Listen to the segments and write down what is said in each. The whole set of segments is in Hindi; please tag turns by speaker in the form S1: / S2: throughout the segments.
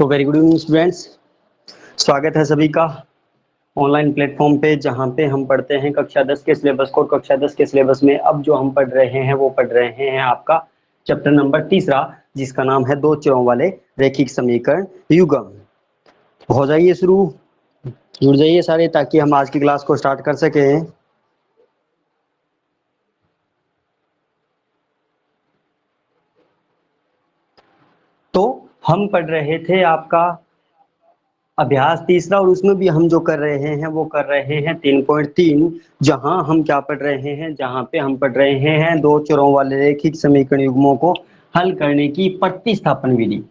S1: तो वेरी गुड इवनिंग स्टूडेंट्स, स्वागत है सभी का ऑनलाइन प्लेटफॉर्म पे, जहाँ पे हम पढ़ते हैं कक्षा 10 के सिलेबस को। कक्षा 10 के सिलेबस में अब जो हम पढ़ रहे हैं वो पढ़ रहे हैं आपका चैप्टर नंबर 3, जिसका नाम है दो चरों वाले रैखिक समीकरण युग्म। हो जाइए शुरू, जुड़ जाइए सारे, ताकि हम आज की क्लास को स्टार्ट कर सकें। तो हम पढ़ रहे थे आपका अभ्यास 3 और उसमें भी हम जो कर रहे हैं वो कर रहे हैं 3.3, जहां हम क्या पढ़ रहे हैं, जहां पे हम पढ़ रहे हैं दो चरों वाले रैखिक समीकरण युग्मों को हल करने की प्रतिस्थापन विधि।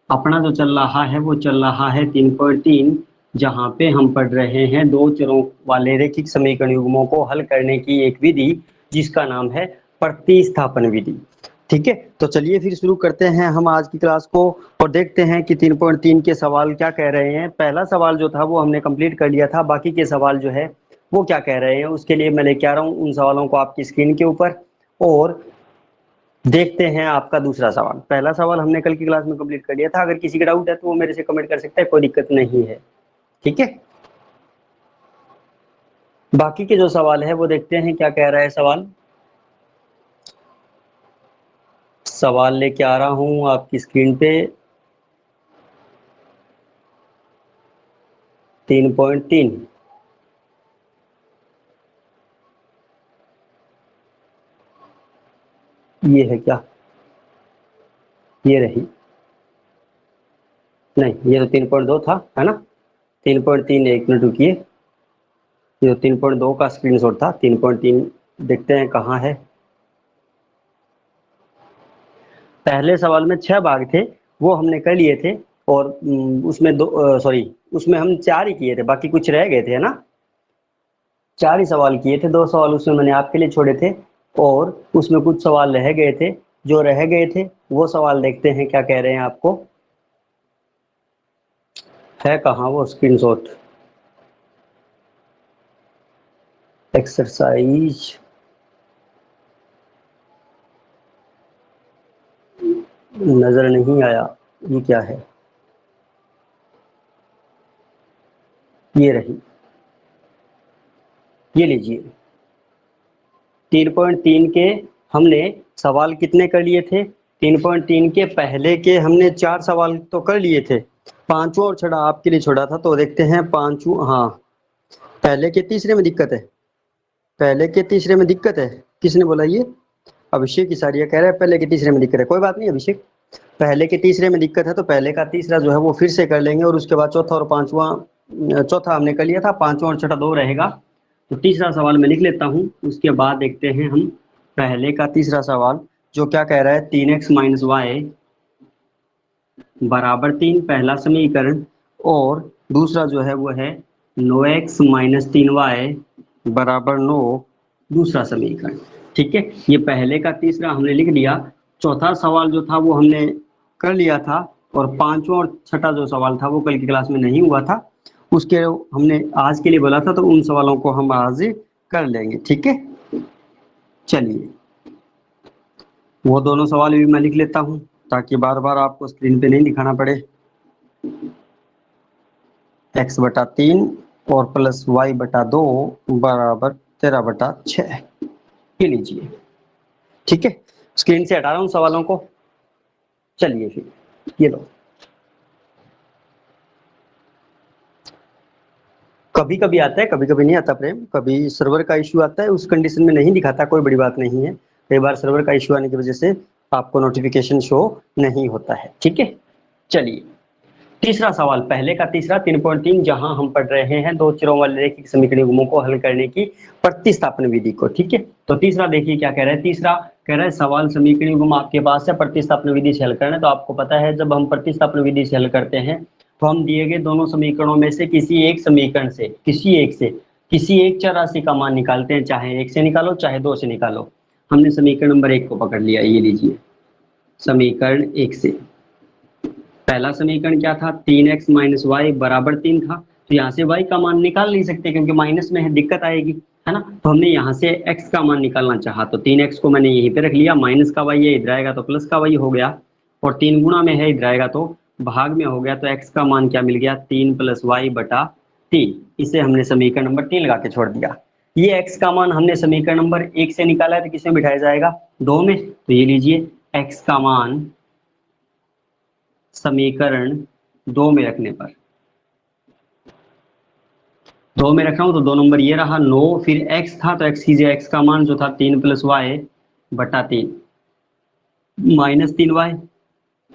S1: अपना जो चल रहा है वो चल रहा है 3.3, जहां पे हम पढ़ रहे हैं दो चरों वाले रैखिक समीकरण युग्मों को हल करने की एक विधि, जिसका नाम है प्रतिस्थापन विधि। ठीक है, तो चलिए फिर शुरू करते हैं हम आज की क्लास को और देखते हैं कि 3.3 के सवाल क्या कह रहे हैं। पहला सवाल जो था वो हमने कंप्लीट कर लिया था, बाकी के सवाल जो है वो क्या कह रहे हैं उसके लिए मैं लेके आ रहा हूँ उन सवालों को आपकी स्क्रीन के ऊपर, और देखते हैं आपका दूसरा सवाल। पहला सवाल हमने कल की क्लास में कंप्लीट कर लिया था, अगर किसी का डाउट है तो वो मेरे से कमेंट कर सकता है, कोई दिक्कत नहीं है। ठीक है, बाकी के जो सवाल है वो देखते हैं क्या कह रहा है सवाल। सवाल लेके आ रहा हूं आपकी स्क्रीन पे 3.3। ये है क्या, ये रही, नहीं ये तो 3.2 था, है ना। 3.3, एक मिनट रुकिए, ये तो 3.2 का स्क्रीनशॉट था। 3.3 देखते हैं कहाँ है। पहले सवाल में 6 भाग थे, वो हमने कर लिए थे, और उसमें उसमें हम 4 ही किए थे, बाकी कुछ रह गए थे, है ना। 4 ही सवाल किए थे, 2 सवाल उसमें मैंने आपके लिए छोड़े थे, और उसमें कुछ सवाल रह गए थे। जो रह गए थे वो सवाल देखते हैं क्या कह रहे हैं आपको। है कहाँ वो स्क्रीनशॉट, एक्सरसाइज नजर नहीं आया, ये क्या है, ये रही, ये लीजिए। 3.3 के हमने सवाल कितने कर लिए थे। 3.3 के पहले के हमने 4 सवाल तो कर लिए थे, पांचवा और छठा आपके लिए छोड़ा था। तो देखते हैं पांचवा, हाँ पहले के तीसरे में दिक्कत है, पहले के तीसरे में दिक्कत है। किसने बोला ये, अभिषेक इसारिया कह रहा है पहले के तीसरे में दिक्कत है। कोई बात नहीं अभिषेक, पहले के तीसरे में दिक्कत है तो पहले का तीसरा जो है वो फिर से कर लेंगे, और उसके बाद चौथा और पांचवा, चौथा हमने कर लिया था, पांचवा और छठा 2 रहेगा। तो तीसरा सवाल मैं लिख लेता हूँ, उसके बाद देखते हैं हम पहले का तीसरा सवाल, जो क्या कह रहा है 3x माइनस वाई बराबर 3 पहला समीकरण, और दूसरा जो है वो है 9x माइनस 3y बराबर 9 दूसरा समीकरण। ठीक है, ये पहले का तीसरा हमने लिख लिया। चौथा सवाल जो था वो हमने कर लिया था, और पांचवा और छठा जो सवाल था वो कल की क्लास में नहीं हुआ था, उसके हमने आज के लिए बोला था, तो उन सवालों को हम आज कर लेंगे। ठीक है, चलिए वो दोनों सवाल भी मैं लिख लेता हूं, ताकि बार बार आपको स्क्रीन पे नहीं दिखाना पड़े। x/3 और प्लस y/2 बराबर 13/6, ये लीजिए। ठीक है, स्क्रीन से हटा रहा हूं सवालों को। चलिए फिर ये लो। कभी कभी आता है, कभी कभी नहीं आता प्रेम, कभी सर्वर का इश्यू आता है, उस कंडीशन में नहीं दिखाता, कोई बड़ी बात नहीं है। कई बार सर्वर का इश्यू आने की वजह से आपको नोटिफिकेशन शो नहीं होता है। ठीक है, चलिए तीसरा सवाल, पहले का तीसरा 3.3, जहां हम पढ़ रहे हैं दो चरों वाले रैखिक समीकरण युग्मों को हल करने की प्रतिस्थापन विधि को। ठीक है, तो तीसरा देखिए क्या कह रहा है। तीसरा कह रहा है सवाल समीकरण युग्म आपके पास है, प्रतिस्थापन विधि से हल करना है। तो आपको पता है जब हम प्रतिस्थापन विधि से हल करते हैं तो हम दिए गए दोनों समीकरणों में से किसी एक समीकरण से किसी एक चर राशि का मान निकालते हैं, चाहे 1 से निकालो चाहे 2 से निकालो। हमने समीकरण नंबर 1 को पकड़ लिया, ये लीजिए समीकरण 1 से। पहला समीकरण क्या था, 3x माइनस वाई बराबर 3 था। तो यहाँ से y का मान निकाल नहीं सकते क्योंकि माइनस में है, दिक्कत आएगी, है ना। तो हमने यहाँ से x का मान निकालना चाहा, तो 3x को मैंने यहीं पे रख लिया, माइनस का y है, इधर आएगा तो प्लस का y हो गया, और 3 गुणा में है, इधर आएगा तो भाग में हो गया तो x का मान क्या मिल गया 3 + y/3। इसे हमने समीकरण नंबर 3 लगा के छोड़ दिया। ये x का मान हमने समीकरण नंबर 1 से निकाला है तो किसमें बिठाया जाएगा 2 में। तो ये लीजिए x का मान समीकरण 2 में रखने पर, 2 में रख रहा हूं तो 2 नंबर ये रहा 9, फिर x था तो x कीजिए x का मान जो था 3 + y/3 -3y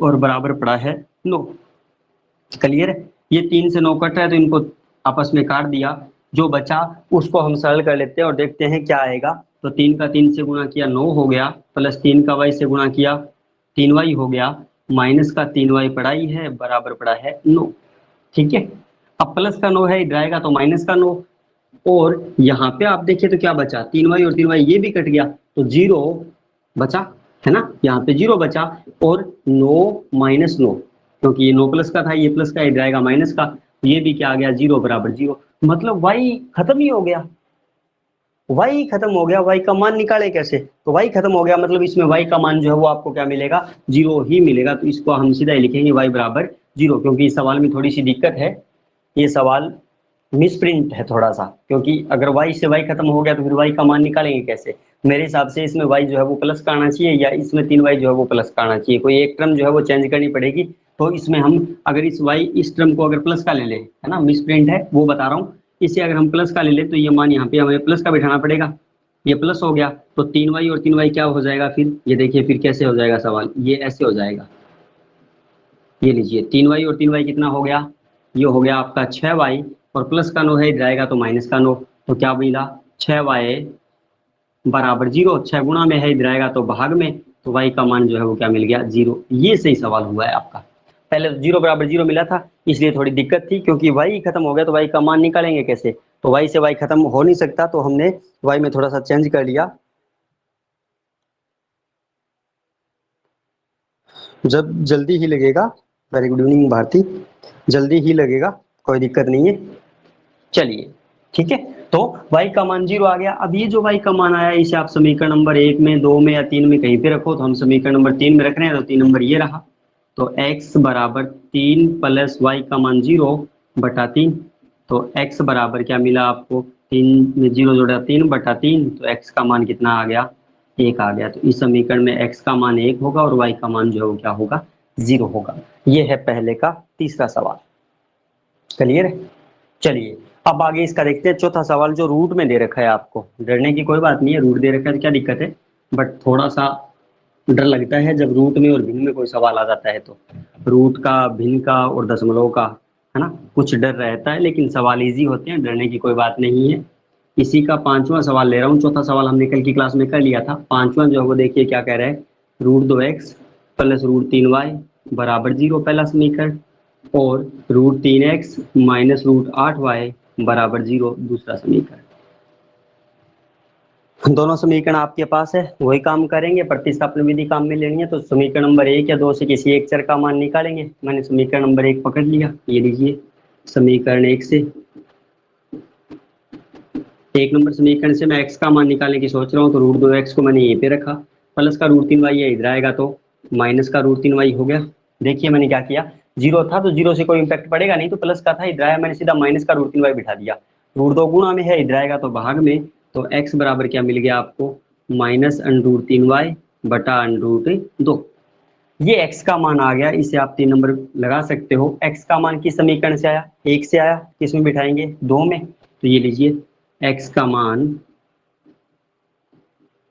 S1: और बराबर पड़ा है 9। क्लियर है। ये 3 से 9 कट रहा है तो इनको आपस में काट दिया, जो बचा उसको हम सरल कर लेते हैं और देखते हैं क्या आएगा। तो 3 का 3 से गुणा किया 9 हो गया, प्लस 3 का y से गुणा किया 3y हो गया, माइनस का 3y पड़ा ही है बराबर पड़ा है 9। ठीक है। अब प्लस का 9 है इधर आएगा तो माइनस का 9, और यहाँ पे आप देखिए तो क्या बचा 3y और 3y ये भी कट गया तो 0 बचा, है ना। यहाँ पे 0 बचा और 9 - 9, क्योंकि ये 9 प्लस का था, ये प्लस का इधर आएगा माइनस का, ये भी क्या आ गया 0 बराबर 0। मतलब y खत्म ही हो गया, y खत्म हो गया। y का मान निकाले कैसे, तो y खत्म हो गया मतलब इसमें y का मान जो है वो आपको क्या मिलेगा 0 ही मिलेगा। तो इसको हम सीधा ही लिखेंगे y बराबर 0, क्योंकि इस सवाल में थोड़ी सी दिक्कत है, ये सवाल मिसप्रिंट है थोड़ा सा, क्योंकि अगर y से y खत्म हो गया तो फिर y का मान निकालेंगे कैसे। मेरे हिसाब से इसमें y जो है वो प्लस का आना चाहिए, या इसमें 3y जो है वो प्लस का आना चाहिए, कोई एक टर्म जो है वो चेंज करनी पड़ेगी। तो इसमें हम अगर इस टर्म को अगर प्लस का ले ले, है ना, मिसप्रिंट है वो बता रहा हूँ, इसे अगर हम प्लस का ले ले तो ये मान यहाँ पे हमें प्लस का बिठाना पड़ेगा, ये प्लस हो गया तो 3y और 3y क्या हो जाएगा फिर, ये देखिए फिर कैसे हो जाएगा सवाल, ये ऐसे हो जाएगा। ये लीजिए 3y और 3y कितना हो गया, ये हो गया आपका 6y, और प्लस का 9 है इधर आएगा तो माइनस का 9, तो क्या मिला 6y बराबर 0। 6 गुणा में है इधर आएगा तो भाग में, तो y का मान जो है वो क्या मिल गया 0। ये सही सवाल हुआ है आपका। पहले 0 बराबर 0 मिला था इसलिए थोड़ी दिक्कत थी, क्योंकि y खत्म हो गया तो y का मान निकालेंगे कैसे, तो y से y खत्म हो नहीं सकता, तो हमने y में थोड़ा सा चेंज कर लिया। जब जल्दी ही लगेगा, वेरी गुड इवनिंग भारती, जल्दी ही लगेगा, कोई दिक्कत नहीं है। चलिए ठीक है, तो y का मान 0 आ गया। अब ये जो y का मान आया इसे आप समीकरण नंबर 1 में, 2 में या 3 में कहीं पे रखो, तो हम समीकरण नंबर 3 में रख रहे हैं तो 3 नंबर ये रहा। तो x बराबर 3 + y का मान 0/3, तो x बराबर क्या मिला आपको, 3 में 0 जोड़ा 3/3, तो x का मान कितना आ गया 1 आ गया। तो इस समीकरण में x का मान 1 होगा और y का मान जो है वो क्या होगा 0 होगा। ये है पहले का तीसरा सवाल। क्लियर है। चलिए अब आगे इसका देखते हैं चौथा सवाल, जो रूट में दे रखा है। आपको डरने की कोई बात नहीं है, रूट दे रखा है तो क्या दिक्कत है, बट थोड़ा सा डर लगता है जब रूट में और भिन्न में कोई सवाल आ जाता है, तो रूट का, भिन्न का और दशमलव का, है ना, कुछ डर रहता है, लेकिन सवाल इजी होते हैं, डरने की कोई बात नहीं है। इसी का पांचवा सवाल ले रहा हूँ, चौथा सवाल हमने कल की क्लास में कर लिया था। पांचवा जो है वो देखिए क्या कह रहा है, √2x + √3y बराबर 0 पहला समीकरण, और √3x - √8y बराबर 0 दूसरा समीकरण। दोनों समीकरण आपके पास है, वही काम करेंगे, प्रतिस्थापन विधि काम में लेनी है। तो समीकरण नंबर 1 या 2 से किसी एक चर का मान निकालेंगे। मैंने समीकरण नंबर 1 पकड़ लिया, ये लीजिए समीकरण 1 से, 1 नंबर समीकरण से मैं x का मान निकालने की सोच रहा हूँ, तो √2x को मैंने यहीं पे रखा, प्लस का √3y है इधर आएगा तो माइनस का √3y हो गया। देखिए मैंने क्या किया, 0 था तो 0 से कोई इम्पैक्ट पड़ेगा नहीं, तो प्लस का था इधर आया, मैंने सीधा माइनस का √3y बिठा दिया। √2 गुणा में है इधर आएगा तो भाग में, तो x बराबर क्या मिल गया आपको -√3y/√2। ये x का मान आ गया, इसे आप 3 नंबर लगा सकते हो। x का मान किस समीकरण से आया, 1 से आया, किस में बिठाएंगे 2 में, तो ये लीजिए x का मान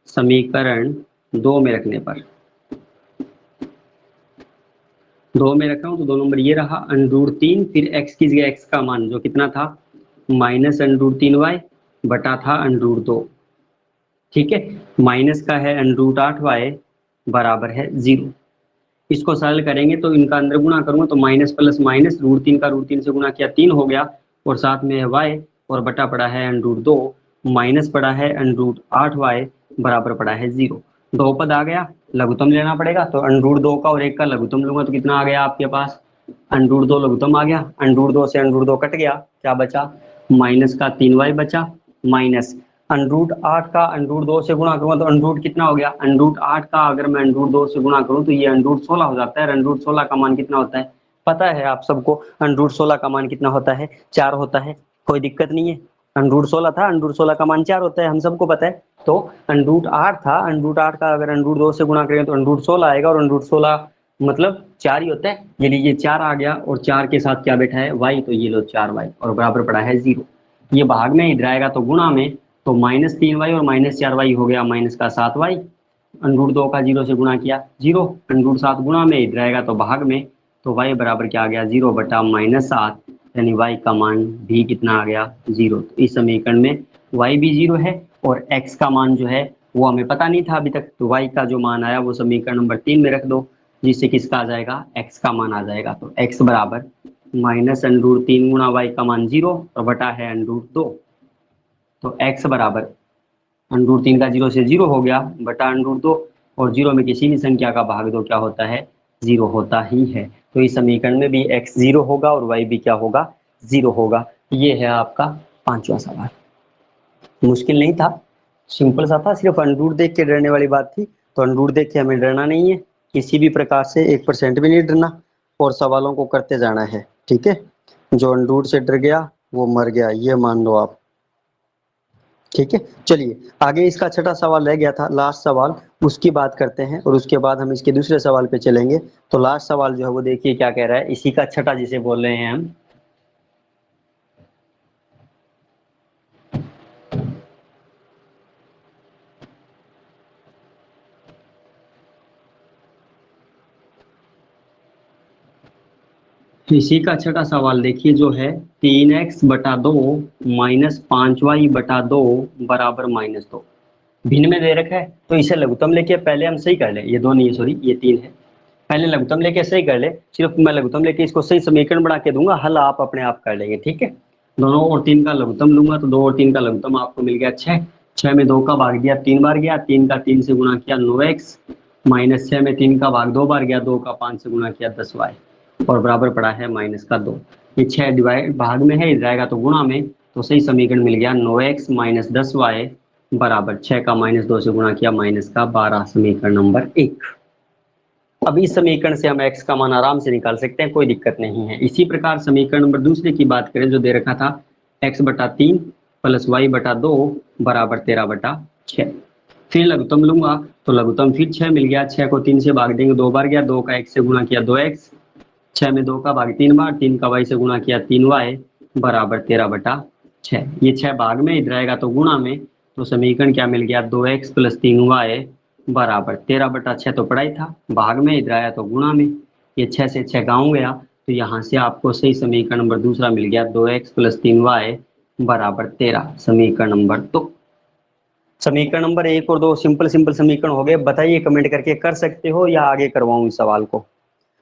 S1: समीकरण 2 में रखने पर, 2 में रखा हूं तो 2 नंबर ये रहा √3, फिर x की जगह x का मान जो कितना था -√3y बटा था √2। ठीक है, माइनस का है √8y बराबर है 0। इसको सरल करेंगे तो इनका अंदर गुणा करूंगा तो माइनस प्लस माइनस, √3 का √3 से गुणा किया 3 हो गया, और साथ में है y, और बटा पड़ा है √2, माइनस पड़ा है √8y बराबर पड़ा है 0। दो पद आ गया, लघुत्तम लेना पड़ेगा, तो √2 का और 1 का लघुत्तम लूंगा तो कितना आ गया आपके पास √2 लघुत्तम आ गया, √2 से √2 कट गया, क्या बचा माइनस का 3y बचा, माइनस √8 का √2 से गुणा करूंगा तो √ कितना हो गया, √8 का अगर मैं √2 से गुणा करूं तो ये √16 हो जाता है। √16 का मान कितना होता है पता है आप सबको √16 का मान कितना होता है, 4 होता है, कोई दिक्कत नहीं है। √16 था, √16 का मान 4 होता है, हम सबको पता है। तो √8 था, √8 का अगर √2 से गुणा करें तो √16 आएगा, और √16 मतलब 4 ही होता है। ये लीजिए 4 आ गया, और 4 के साथ क्या बैठा है, y, तो ये लो 4y, और बराबर पड़ा है 0। ये भाग में इधर आएगा तो गुणा में, तो -3y और -4y हो गया माइनस का 7y। √2 का 0 से गुणा किया 0, √7 गुणा में इधर आएगा तो भाग में, तो y बराबर क्या आ गया, 0 बटा -7, यानी y का मान भी कितना आ गया, 0। तो इस समीकरण में y भी 0 है, और x का मान जो है वो हमें पता नहीं था अभी तक, तो y का जो मान आया वो समीकरण नंबर 3 में रख दो, जिससे किसका आ जाएगा, x का मान आ जाएगा। तो x बराबर -√3 गुणा y का मान 0 और बटा है √2। तो x बराबर √3 का 0 से 0 हो गया बटा √2, और 0 में किसी भी संख्या का भाग दो क्या होता है, 0 होता ही है। तो इस समीकरण में भी x 0 होगा और y भी क्या होगा, 0 होगा। ये है आपका 5वां सवाल। मुश्किल नहीं था, सिंपल सा था, सिर्फ अंडूर देख के डरने वाली बात थी। तो अंडूर देख के हमें डरना नहीं है, किसी भी प्रकार से 1% भी नहीं डरना, और सवालों को करते जाना है, ठीक है। जो अंडूर से डर गया वो मर गया, ये मान लो आप, ठीक है। चलिए आगे, इसका छठा सवाल रह गया था, लास्ट सवाल, उसकी बात करते हैं, और उसके बाद हम इसके दूसरे सवाल पे चलेंगे। तो लास्ट सवाल जो है वो देखिए क्या कह रहा है, इसी का छठा जिसे बोल रहे हैं हम। इसी का छठा सवाल देखिए जो है, 3x बटा 2 -5y बटा 2 बराबर -2। भिन्न में दे रखा है, तो इसे लघुत्तम लेके पहले हम सही कर ले, ये 2 नहीं है, सॉरी ये 3 है। पहले लघुत्तम लेके सही कर ले, सिर्फ मैं लघुत्तम लेके इसको सही समीकरण बना के दूंगा, हल आप अपने आप कर लेंगे, ठीक है। दोनों और 3 का लघुत्तम लूंगा, तो 2 और 3 का लघुत्तम आपको मिल गया 6। 6 में 2 का भाग दिया 3 बार गया, 3 का 3 से गुणा किया 9x, -6 में 3 का भाग 2 बार गया, 2 का 5 से गुणा किया 10y, और बराबर पड़ा है -2। ये 6 डिवाइड भाग में है, इधर आएगा तो गुणा में, तो सही समीकरण मिल गया 9x - 10y बराबर 6 का -2 से गुणा किया -12, समीकरण नंबर 1। अब इस समीकरण से हम x का मान आराम से निकाल सकते हैं, कोई दिक्कत नहीं है। इसी प्रकार समीकरण नंबर दूसरे की बात करें, जो दे रखा था x बटा 3 प्लस y बटा 2 बराबर 13 बटा 6। फिर लघुत्तम लूंगा, तो लघुत्तम फिर 6 मिल गया, 6 को 3 से भाग देंगे 2 बार गया, 2 का 1 से गुणा किया 2x, 6 में 2 का भाग 3 बार, 3 का y से गुणा किया 3y बराबर 13 बटा 6। ये 6 भाग में इधर आएगा तो गुणा में, तो समीकरण क्या मिल गया, 2x प्लस 3y बराबर 13 बटा 6, तो पढ़ाई था, भाग में इधर आया तो गुणा में, ये 6 से 6 गाँव गया, तो यहाँ से आपको सही समीकरण नंबर दूसरा मिल गया, 2x प्लस 3y बराबर 13, समीकरण नंबर 2। समीकरण नंबर 1 और 2 सिंपल सिंपल समीकरण हो गए। बताइए कमेंट करके, कर सकते हो या आगे करवाऊं इस सवाल को।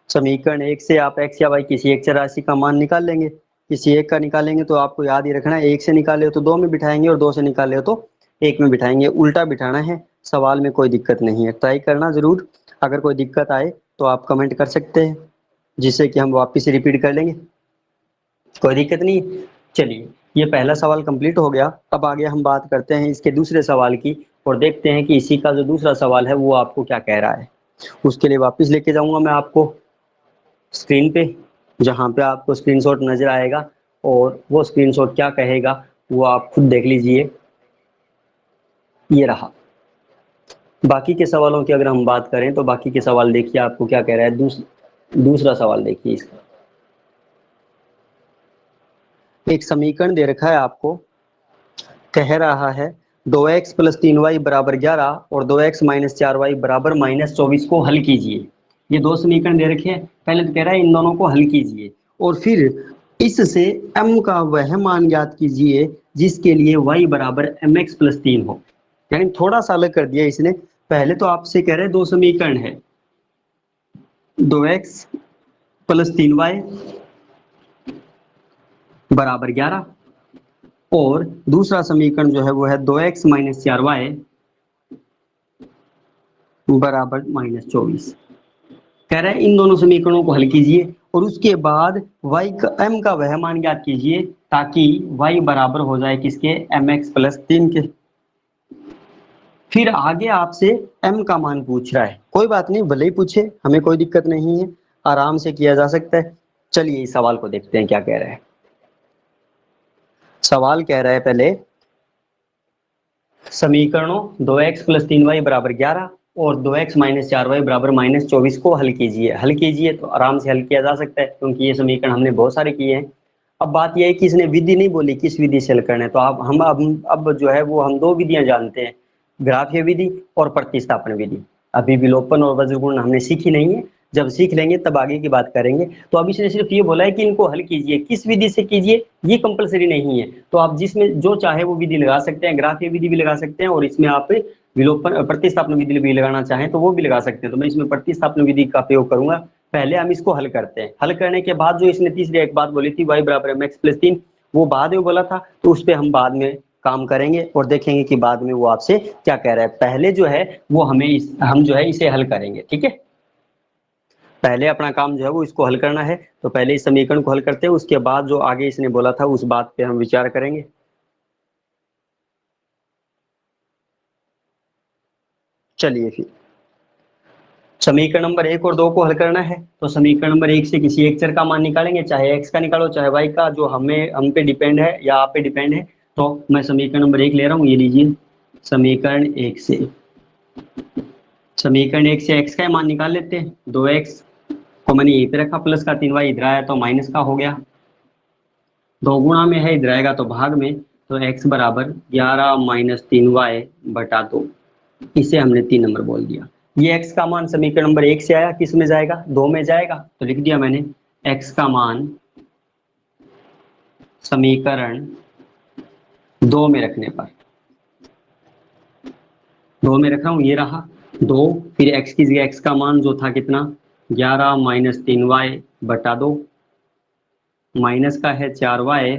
S1: समीकरण 1 से आप x या y किसी एक चर राशि का मान निकाल लेंगे, किसी एक का निकालेंगे तो आपको याद ही रखना है, 1 से निकाले हो तो 2 में बिठाएंगे, और 2 से निकाले हो तो 1 में बिठाएंगे, उल्टा बिठाना है। सवाल में कोई दिक्कत नहीं है, ट्राई करना जरूर। अगर कोई दिक्कत आए तो आप कमेंट कर सकते हैं, जिससे कि हम वापस से रिपीट कर लेंगे, कोई दिक्कत नहीं। चलिए ये पहला सवाल कंप्लीट हो गया। अब आगे हम बात करते हैं इसके दूसरे सवाल की, और देखते हैं कि इसी का जो दूसरा सवाल है वो आपको क्या कह रहा है। उसके लिए वापस लेके जाऊंगा मैं आपको स्क्रीन पे, जहाँ पे आपको स्क्रीनशॉट नजर आएगा, और वो स्क्रीनशॉट क्या कहेगा वो आप खुद देख लीजिए। ये रहा। बाकी के सवालों की अगर हम बात करें, तो बाकी के सवाल देखिए आपको क्या कह रहा है। दूसरा सवाल देखिए इसका, एक समीकरण दे रखा है आपको, कह रहा है 2x प्लस 3y बराबर 11 और 2x माइनस 4y बराबर -24 को हल कीजिए। ये दो समीकरण दे रखे हैं, पहले तो कह रहा है इन दोनों को हल कीजिए, और फिर इससे m का वह मान ज्ञात कीजिए जिसके लिए y बराबर mx प्लस 3 हो। यानी थोड़ा सा अलग कर दिया इसने। पहले तो आपसे कह रहे हैं दो समीकरण है, 2x प्लस 3y बराबर 11, और दूसरा समीकरण जो है वो है 2x माइनस 4y बराबर -24। कह रहे हैं इन दोनों समीकरणों को हल कीजिए, और उसके बाद y का m का वह मान ज्ञात कीजिए ताकि y बराबर हो जाए किसके, mx प्लस 3 के। फिर आगे आपसे m का मान पूछ रहा है, कोई बात नहीं, भले ही पूछे, हमें कोई दिक्कत नहीं है, आराम से किया जा सकता है। चलिए इस सवाल को देखते हैं क्या कह रहा है। सवाल कह रहा है पहले समीकरणों 2x प्लस 3y बराबर 11 और 2x माइनस 4y बराबर माइनस 24 को हल कीजिए। हल कीजिए तो आराम से हल किया जा सकता है क्योंकि ये समीकरण हमने बहुत सारे किए हैं। अब बात यह है कि इसने विधि नहीं बोली किस विधि से हल करना है, तो अब जो है वो हम दो विधियां जानते हैं, ग्राफीय विधि और प्रतिस्थापन विधि। अभी विलोपन और वज्रगुण हमने सीखी नहीं है, जब सीख लेंगे तब आगे की बात करेंगे। तो अब इसने सिर्फ ये बोला है कि इनको हल कीजिए, किस विधि से कीजिए ये कंपलसरी नहीं है, तो आप जिसमें जो चाहे वो विधि लगा सकते हैं, ग्राफीय विधि भी लगा सकते हैं और इसमें आप विलोपन प्रतिस्थापन विधि भी लगाना चाहें तो वो भी लगा सकते हैं। तो मैं इसमें प्रतिस्थापन विधि का प्रयोग करूंगा। पहले हम इसको हल करते हैं। हल करने के बाद जो इसने तीसरी एक बात बोली थी y बराबर mx प्लस 3, वो बाद में बोला था, तो उस पर हम बाद में काम करेंगे और देखेंगे कि बाद में वो आपसे क्या कह रहा है। पहले जो है वो हम जो है इसे हल करेंगे, ठीक है। पहले अपना काम जो है वो इसको हल करना है, तो पहले इस समीकरण को हल करते हैं, उसके बाद जो आगे इसने बोला था उस बात पे हम विचार करेंगे। चलिए फिर समीकरण नंबर 1 और 2 को हल करना है, तो समीकरण नंबर 1 से किसी एक चर का मान निकालेंगे, चाहे x का निकालो चाहे y का, जो हम पे डिपेंड है या आप पे डिपेंड है। तो मैं समीकरण नंबर 1 ले रहा हूँ, ये लीजिए। समीकरण 1 से x का मान निकाल लेते हैं। 2x को मैंने यहीं पे रखा, प्लस का 3y इधर आया तो माइनस का हो गया, 2 गुणा में है इधर आएगा तो भाग में, तो x बराबर 11 माइनस 3y बटा 2, इसे हमने 3 नंबर बोल दिया। ये x का मान समीकरण नंबर 1 से आया, किस में जाएगा, 2 में जाएगा, तो लिख दिया मैंने x का मान समीकरण 2 में रखने पर, 2 में रखा हूं, ये रहा 2, फिर x की जगह x का मान जो था कितना 11 माइनस 3y बटा 2, माइनस का है 4y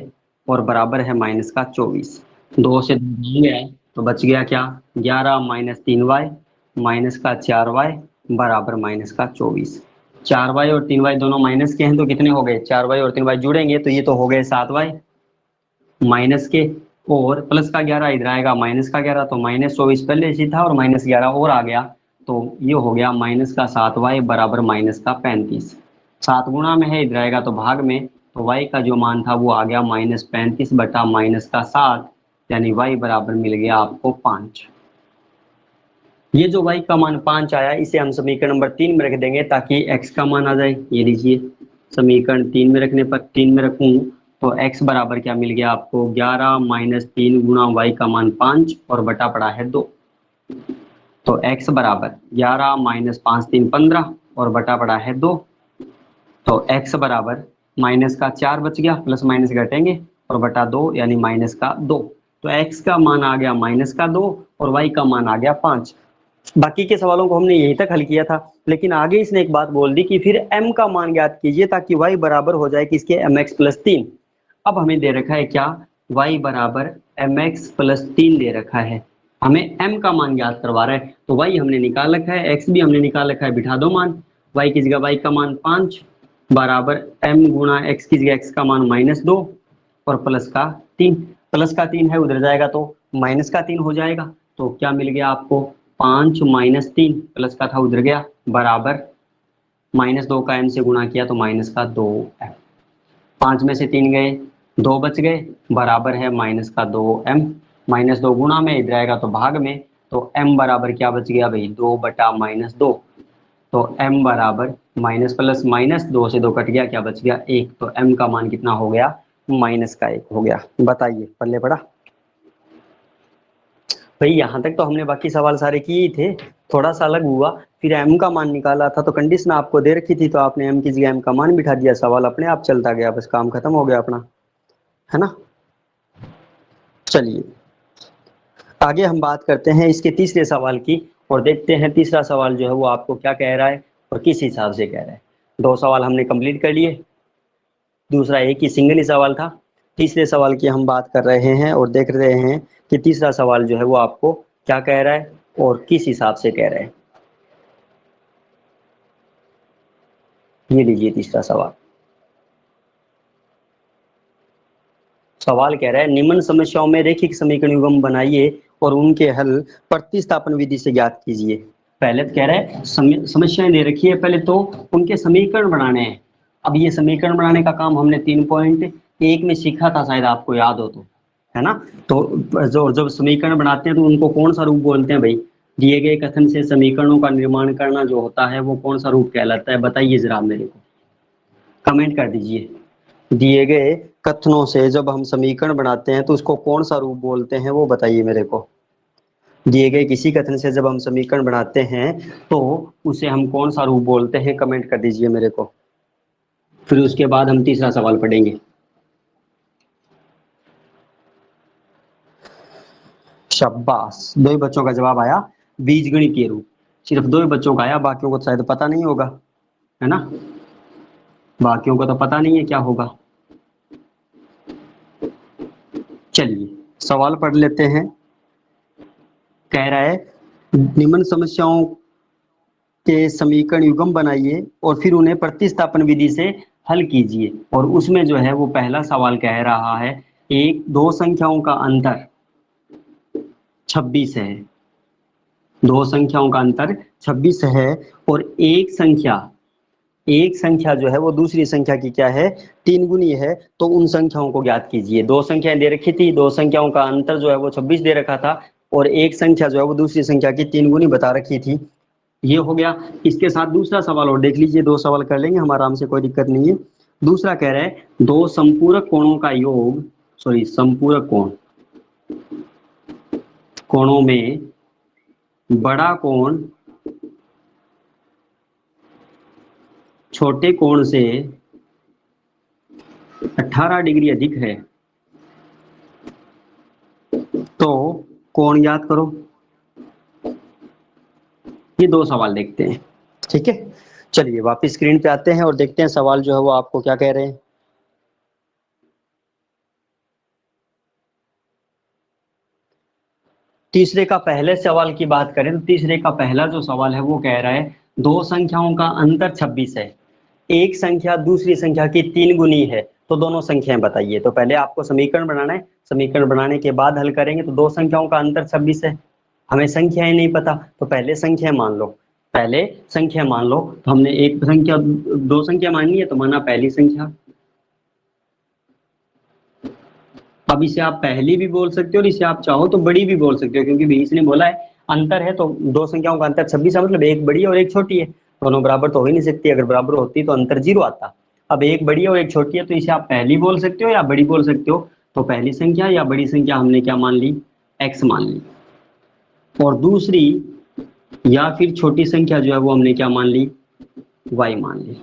S1: और बराबर है माइनस का 24। 2 से 2 गया तो बच गया क्या 11 माइनस 3y माइनस का 4y बराबर माइनस का 24। 4y और 3y दोनों माइनस के हैं तो कितने हो गए, 4y और 3y जुड़ेंगे तो ये तो हो गए 7y माइनस के, और प्लस का 11 इधर आएगा माइनस का 11, तो माइनस 24 पहले से था और माइनस 11 और आ गया, तो ये हो गया माइनस का 7y बराबर माइनस का 35। 7 गुणा में है इधर आएगा तो भाग में, तो y का जो मान था वो आ गया माइनस 35 बटा माइनस का 7, यानी y बराबर मिल गया आपको 5। ये जो y का मान 5 आया इसे हम समीकरण नंबर 3 में रख देंगे ताकि x का मान आ जाए। ये लीजिए समीकरण 3 में रखने पर 3 में रखूं तो x बराबर क्या मिल गया आपको 11 माइनस 3 गुणा y का मान 5 और बटा पड़ा है 2, तो x बराबर 11 माइनस 5 3 15 और बटा पड़ा है 2, तो x बराबर माइनस का 4 बच गया, प्लस माइनस घटेंगे और बटा 2 यानी माइनस का 2, तो x का मान आ गया माइनस का 2 और y का मान आ गया 5। बाकी के सवालों को हमने यहीं तक हल किया था, लेकिन आगे इसने एक बात बोल दी कि फिर m का मान ज्ञात कीजिए ताकि y बराबर हो जाए किसके mx प्लस 3। अब हमें दे रखा है क्या, y बराबर mx प्लस 3 दे रखा है, हमें m का मान ज्ञात करवा रहा है, तो y हमने निकाल रखा है, x भी हमने निकाल रखा है, बिठा दो मान, y की जगह y का मान 5 बराबर m गुणा x की जगह x का मान -2 और प्लस का 3, प्लस का 3 है उधर जाएगा तो माइनस का 3 हो जाएगा, तो क्या मिल गया आपको 5 माइनस 3, प्लस का था उधर गया, बराबर -2 का m से गुणा किया तो माइनस का 2m, 5 में से 3 गए 2 बच गए, बराबर है माइनस का 2m, -2 गुणा में इधर आएगा तो भाग में, तो m बराबर क्या बच गया भाई 2 बटा -2, तो m बराबर माइनस प्लस माइनस 2 से 2 कट गया, क्या बच गया 1, तो m का मान कितना हो गया माइनस का 1 हो गया। बताइए पल्ले पड़ा भाई, यहाँ तक तो हमने बाकी सवाल सारे किए ही थे, थोड़ा सा अलग हुआ, फिर m का मान निकाला था तो कंडीशन आपको दे रखी थी तो आपने m की जगह m का मान बिठा दिया, सवाल अपने आप चलता गया, बस काम खत्म हो गया अपना, है ना। चलिए आगे हम बात करते हैं इसके तीसरे सवाल की और देखते हैं तीसरा सवाल जो है वो आपको क्या कह रहा है और किस हिसाब से कह रहा है। 2 सवाल हमने कंप्लीट कर लिए, दूसरा एक ही सिंगल ही सवाल था। तीसरे सवाल की हम बात कर रहे हैं और देख रहे हैं कि तीसरा सवाल जो है वो आपको क्या कह रहा है और किस हिसाब से कह रहा है। ये लीजिए तीसरा सवाल। सवाल कह रहा है निम्न समस्याओं में रैखिक समीकरण युग्म बनाइए और उनके हल प्रतिस्थापन विधि से ज्ञात कीजिए। पहले तो कह रहा है समस्याएं दे रखी है, पहले तो उनके समीकरण बनाने हैं, अब ये समीकरण बनाने का काम हमने 3.1 में सीखा था, शायद आपको याद हो तो, है ना। तो जो जब समीकरण बनाते हैं तो उनको कौन सा रूप बोलते हैं भाई? दिए गए कथन से समीकरणों का निर्माण करना जो होता है वो कौन सा रूप कहलाता है? बताइए जरा मेरे को, कमेंट कर दीजिए। दिए गए कथनों से जब हम समीकरण बनाते हैं तो उसको कौन सा रूप बोलते हैं, वो बताइए मेरे को। दिए गए किसी कथन से जब हम समीकरण बनाते हैं तो उसे हम कौन सा रूप बोलते हैं? कमेंट कर दीजिए मेरे को, फिर उसके बाद हम तीसरा सवाल पढ़ेंगे। शाबाश, दो ही बच्चों का जवाब आया, बीजगणितीय रूप। सिर्फ दो ही बच्चों का आया, बाकियों को तो शायद पता नहीं होगा, है ना। बाकियों को तो पता नहीं है क्या होगा। चलिए सवाल पढ़ लेते हैं। कह रहा है निम्न समस्याओं के समीकरण युग्म बनाइए और फिर उन्हें प्रतिस्थापन विधि से हल कीजिए। और उसमें जो है वो पहला सवाल कह रहा है एक दो संख्याओं का अंतर 26 है, दो संख्याओं का अंतर 26 है और एक संख्या जो है वो दूसरी संख्या की क्या है? 3 गुनी है। तो उन संख्याओं को ज्ञात कीजिए। दो संख्याएं दे रखी थी, दो संख्याओं का अंतर जो है वो 26 दे रखा था और एक संख्या जो है वो दूसरी संख्या की 3 गुनी बता रखी थी। ये हो गया। इसके साथ दूसरा सवाल और देख लीजिए, दो सवाल कर लेंगे हम आराम से, कोई दिक्कत नहीं है। दूसरा कह रहा है दो संपूरक कोणों का योग, सॉरी संपूरक कोणों में बड़ा कोण छोटे कोण से 18 डिग्री अधिक है तो कोण ज्ञात करो। ये दो सवाल देखते हैं, ठीक है। चलिए वापस स्क्रीन पे आते हैं और देखते हैं सवाल जो है वो आपको क्या कह रहे हैं। तीसरे का पहले सवाल की बात करें तो तीसरे का पहला जो सवाल है वो कह रहा है दो संख्याओं का अंतर 26 है, एक संख्या दूसरी संख्या की 3 गुनी है, तो दोनों संख्याएं बताइए। तो पहले आपको समीकरण बनाना है, समीकरण बनाने के बाद हल करेंगे। तो दो संख्याओं का अंतर 26 है, हमें संख्याएं नहीं पता, तो पहले संख्या मान लो, पहले संख्या मान लो। तो हमने एक संख्या दो संख्या माननी है तो माना पहली संख्या। अब इसे आप पहली भी बोल सकते हो और इसे आप चाहो तो बड़ी भी बोल सकते हो, क्योंकि बीच ने बोला है अंतर है तो दो संख्याओं का अंतर 26 है, मतलब एक बड़ी और एक छोटी है। दोनों बराबर तो हो ही नहीं सकती, अगर बराबर होती तो अंतर 0 आता। अब एक बड़ी और एक छोटी है तो इसे आप पहली बोल सकते हो या बड़ी बोल सकते हो। तो पहली संख्या या बड़ी संख्या हमने क्या मान ली? x मान ली। और दूसरी या फिर छोटी संख्या जो है वो हमने क्या मान ली? y मान ली।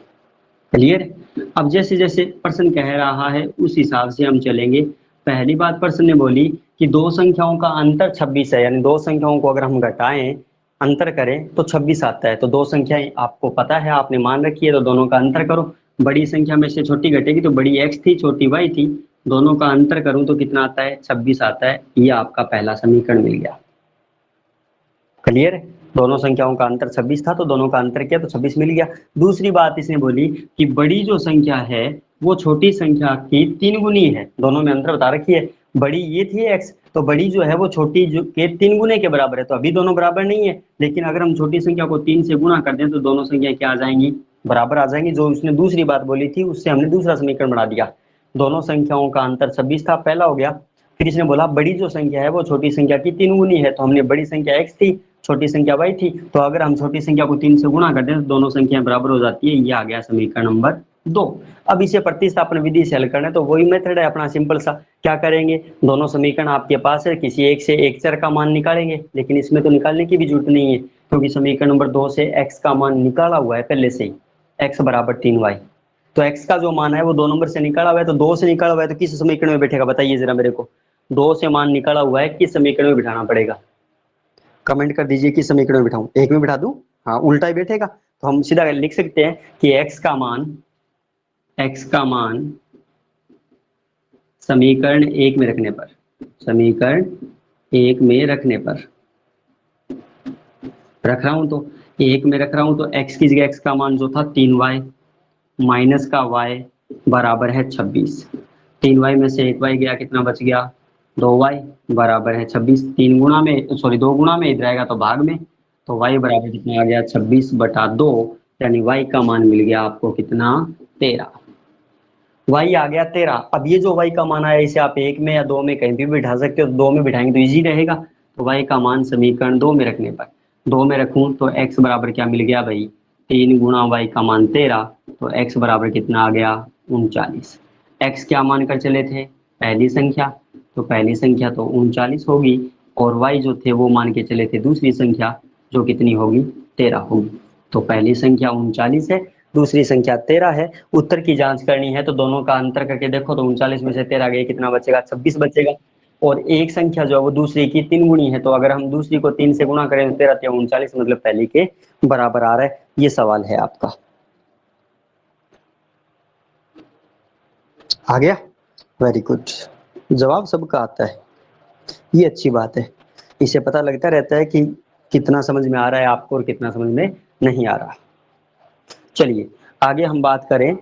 S1: क्लियर? अब जैसे जैसे प्रश्न कह रहा है उस हिसाब से हम चलेंगे। पहली बात प्रश्न ने बोली कि दो संख्याओं का अंतर 26 है, यानी दो संख्याओं को अगर हम घटाएं, अंतर करें तो 26 आता है। तो दो संख्याएं आपको पता है, आपने मान रखी है, तो दोनों का अंतर करो। बड़ी संख्या में से छोटी घटेगी तो बड़ी x थी, छोटी y थी, दोनों का अंतर करूं तो कितना आता है? 26 आता है। ये आपका पहला समीकरण मिल गया। क्लियर है? दोनों संख्याओं का अंतर 26 था तो दोनों का अंतर किया तो 26 मिल गया। दूसरी बात इसने बोली कि बड़ी जो संख्या है वो छोटी संख्या की 3 गुनी है, दोनों में अंतर बता रखी है। बड़ी ये थी x, तो बड़ी जो है वो छोटी जो के 3 गुने के बराबर है, तो अभी दोनों बराबर नहीं है। लेकिन अगर हम छोटी संख्या को 3 से गुणा कर दें तो दोनों संख्या क्या आ जाएंगी? बराबर आ जाएंगी। जो उसने दूसरी बात बोली थी उससे हमने दूसरा समीकरण बना दिया। दोनों संख्याओं का अंतर 26 था, पहला हो गया। फिर इसने बोला बड़ी जो संख्या है वो छोटी संख्या की 3 गुनी है, तो हमने बड़ी संख्या x थी, छोटी संख्या y थी, तो अगर हम छोटी संख्या को 3 से गुणा कर दें तो दोनों संख्याएं बराबर हो जाती है। ये आ गया समीकरण नंबर 2। अब इसे प्रतिस्थापन विधि से हल करना है, तो वही मेथड है अपना सिंपल सा। क्या करेंगे? दोनों समीकरण आपके पास है, किसी एक से एक चर का मान निकालेंगे, लेकिन इसमें तो निकालने की भी जरूरत नहीं है क्योंकि समीकरण नंबर 2 से x का मान निकाला हुआ है पहले से ही, x बराबर 3y। तो x का जो मान है वो 2 नंबर से निकाला हुआ है, तो 2 से निकाला हुआ है तो किस समीकरण में बैठेगा? बताइए जरा मेरे को। 2 से मान निकाला हुआ है, किस समीकरण में बिठाना पड़ेगा? कमेंट कर दीजिए किस समीकरण में बिठाऊं, एक में बिठा दूं? हाँ उल्टा ही बैठेगा। तो हम सीधा लिख सकते हैं कि x का मान समीकरण 1 में रखने पर, समीकरण 1 में रखने पर रख रहा हूं, तो 1 में रख रहा हूं तो x की जगह x का मान जो था 3y माइनस का y बराबर है 26। 3y में से 1y गया, कितना बच गया? 2y बराबर है 26। 3 गुणा में, सॉरी 2 गुणा में, इधर आएगा तो भाग में, तो y बराबर कितना आ गया? 26/2, यानी y का मान मिल गया आपको कितना? 13, y आ गया 13। अब ये जो y का मान आया इसे आप 1 में या 2 में कहीं भी बिठा सकते हो, 2 में बिठाएंगे तो इजी रहेगा। तो y का मान समीकरण 2 में रखने पर 2 में रखूं तो x बराबर क्या मिल गया भाई, 3 गुणा y का मान 13, तो x बराबर कितना आ गया 39। x क्या मान कर चले थे, पहली संख्या, तो पहली संख्या तो 39 होगी, और y जो थे वो मान के चले थे दूसरी संख्या, जो कितनी होगी 13 होगी। तो पहली संख्या 39 है, दूसरी संख्या 13 है। उत्तर की जांच करनी है तो दोनों का अंतर करके देखो, तो 39 में से 13 गए, कितना बचेगा 26 बचेगा। और एक संख्या जो है वो दूसरी की 3 गुणी है, तो अगर हम दूसरी को 3 से गुणा करें तो 13 39, मतलब पहली के बराबर आ रहा है। ये सवाल है आपका, आ गया, वेरी गुड, जवाब सबका आता है, ये अच्छी बात है। इसे पता लगता रहता है कि कितना समझ में आ रहा है आपको और कितना समझ में नहीं आ रहा। चलिए आगे हम बात करें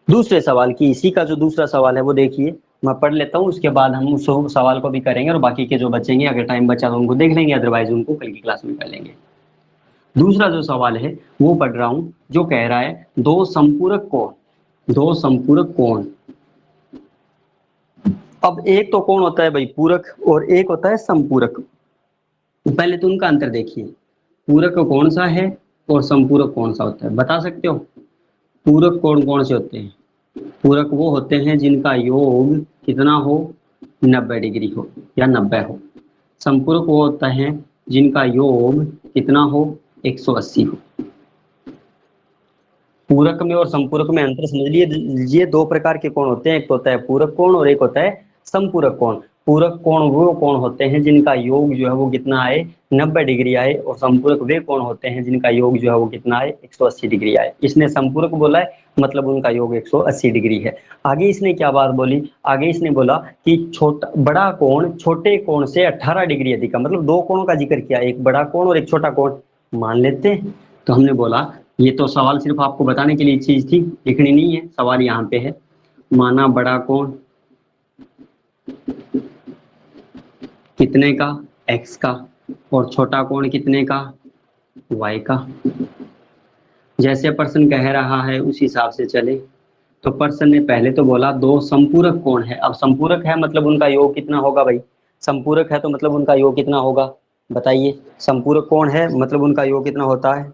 S1: दूसरे सवाल की। इसी का जो दूसरा सवाल है वो देखिए, मैं पढ़ लेता हूँ, उसके बाद हम उस सवाल को भी करेंगे और बाकी के जो बचेंगे अगर टाइम बचा तो उनको देख लेंगे, अदरवाइज उनको कल की क्लास में कर लेंगे। दूसरा जो सवाल है वो पढ़ रहा हूँ, जो कह रहा है दो संपूरक कोण। अब एक तो कौन होता है भाई पूरक, और एक होता है संपूरक। पहले तो उनका अंतर देखिए, पूरक कौन सा है और संपूरक कौन सा होता है, बता सकते हो? पूरक कौन कौन से होते हैं? पूरक वो होते हैं जिनका योग कितना हो, 90 डिग्री हो या 90 हो। संपूरक वो होता है जिनका योग कितना हो, 180 हो। पूरक में और संपूरक में अंतर समझ लीजिए, दो प्रकार के कोण होते हैं, एक होता है पूरक कोण और एक होता है संपूरक कोण। पूरक कोण वो कोण होते हैं जिनका योग जो है वो कितना आए, 90 डिग्री आए, और संपूरक वे कोण होते हैं जिनका योग जो है वो कितना आए, 180 डिग्री आए। इसने संपूरक बोला है, मतलब उनका योग 180 डिग्री है। आगे इसने क्या बात बोली, आगे इसने बोला कि छोटा बड़ा कोण छोटे कोण से 18 डिग्री अधिक है, मतलब दो कोणों का जिक्र किया, एक बड़ा कोण और एक छोटा कोण मान लेते हैं। तो हमने बोला ये तो सवाल सिर्फ आपको बताने के लिए चीज थी, लिखनी नहीं है, सवाल यहाँ पे है। माना बड़ा कोण कितने का, x का, और छोटा कोण कितने का, y का। जैसे प्रश्न कह रहा है उस हिसाब से चले। तो प्रश्न ने पहले तो बोला दो संपूरक कोण है, अब संपूरक है मतलब उनका योग कितना होगा भाई, संपूरक है तो मतलब उनका योग कितना होगा, बताइए। संपूरक कोण है मतलब उनका योग कितना होता है,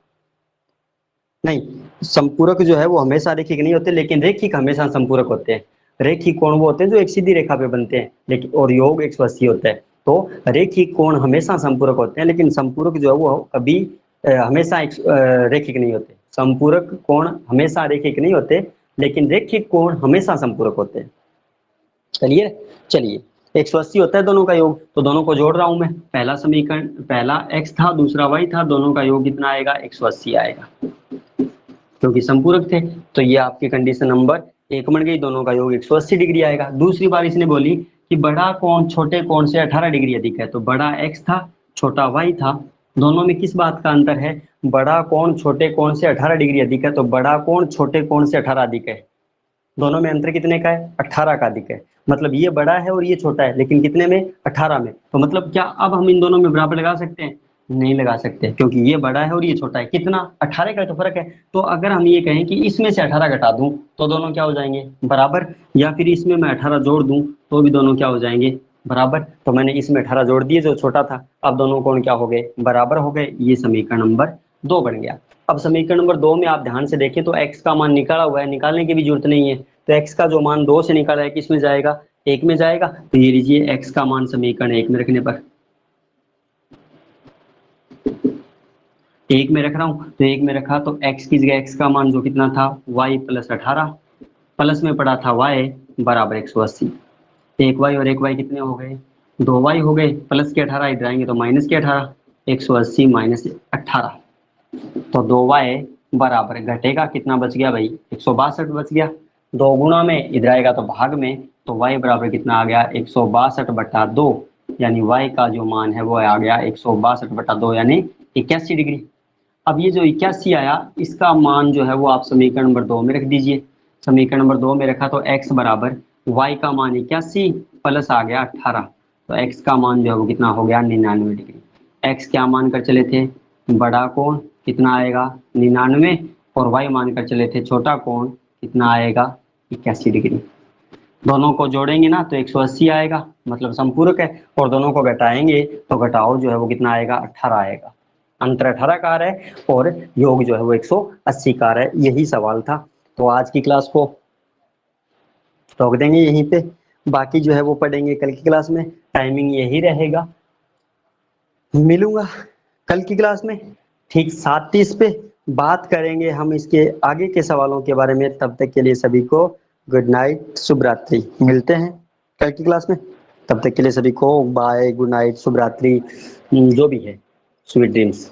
S1: नहीं, संपूरक जो है वो हमेशा रेखिक नहीं होते, लेकिन रेखिक हमेशा संपूरक होते हैं। रेखिक कोण वो होते हैं जो एक सीधी रेखा पे बनते हैं, लेकिन और योग 180 होता है। तो रेखिक कोण हमेशा संपूरक होते हैं, लेकिन संपूरक जो है वो कभी हमेशा रेखिक नहीं होते। संपूरक कोण हमेशा रेखिक नहीं होते, लेकिन रेखिक कोण हमेशा संपूरक होते हैं। चलिए चलिए, 180 होता है दोनों का योग, तो दोनों को जोड़ रहा हूं मैं। पहला समीकरण, पहला x था दूसरा y था, दोनों का योग कितना आएगा, 180 आएगा, क्योंकि संपूरक थे। तो ये आपकी कंडीशन नंबर 1 बन गई, दोनों का योग 180 डिग्री आएगा। दूसरी बार इसने बोली कि बड़ा कोण छोटे कोण से 18 डिग्री अधिक है, तो बड़ा x था छोटा y था, दोनों में किस बात का अंतर है, बड़ा कोण छोटे कोण से 18 डिग्री अधिक है, तो बड़ा कोण छोटे कोण से 18 अधिक है। दोनों में अंतर कितने का है, 18 का अधिक है, मतलब ये बड़ा है और ये छोटा है, लेकिन कितने में, 18 में। तो मतलब क्या अब हम इन दोनों में बराबर लगा सकते हैं, नहीं लगा सकते, क्योंकि ये बड़ा है और ये छोटा है, कितना, 18 का तो फर्क है। तो अगर हम ये कहें कि इसमें से 18 घटा दूं तो दोनों क्या हो जाएंगे, बराबर, या फिर इसमें मैं 18 जोड़ दूं तो भी दोनों क्या हो जाएंगे, बराबर। तो मैंने इसमें 18 जोड़ दिए जो छोटा था, अब दोनों कोण क्या हो गए, बराबर हो गए। ये समीकरण नंबर 2 बन गया। अब समीकरण नंबर 2 में आप ध्यान से देखें तो x का मान निकाला हुआ है, निकालने की भी जरूरत नहीं है। तो x का जो मान 2 से निकाला है किस में जाएगा, 1 में जाएगा। तो ये लीजिए x का मान समीकरण 1 में रखने पर, 1 में रख रहा हूं, तो 1 में रखा तो x की जगह x का मान जो कितना था, y प्लस 18, प्लस में पड़ा था y बराबर 180। एक y और एक y कितने हो गए, 2y हो गए, प्लस के 18 इधर आएंगे तो माइनस के 18, 180 माइनस 18, तो 2y बराबर घटेगा कितना बच गया भाई, 162 बच गया। 2 गुणा में इधर आएगा तो भाग में, तो y बराबर कितना आ गया, 162/2, यानी y का जो मान है वो आ गया 162/2 यानी 81 डिग्री। अब ये जो 81 आया इसका मान जो है वो आप समीकरण नंबर 2 में रख दीजिए। समीकरण नंबर 2 में रखा तो x बराबर y का मान 81 प्लस आ गया 18, तो x का मान जो है वो कितना हो गया, 99 डिग्री। x क्या मान कर चले थे, बड़ा कोण कितना आएगा 99, और y मानकर चले थे छोटा कोण, कितना आएगा 81 डिग्री। दोनों को जोड़ेंगे ना तो 180 आएगा, मतलब संपूरक है, और दोनों को घटाएंगे तो घटाओ जो है वो कितना आएगा 18 आएगा। अंतर 18 का आ रहा है और योग जो है वो 180 का आ रहा है। यही सवाल था। तो आज की क्लास को रोक देंगे यहीं पे, बाकी जो है वो पढ़ेंगे कल की क्लास में। टाइमिंग यही रहेगा। मिलूंगा कल की क्लास में ठीक 7:30 पे। बात करेंगे हम इसके आगे के सवालों के बारे में। तब तक के लिए सभी को गुड नाइट, शुभ रात्रि। मिलते हैं कल की क्लास में। तब तक के लिए सभी को बाय, गुड नाइट, शुभ रात्रि, जो भी है, स्वीट ड्रीम्स।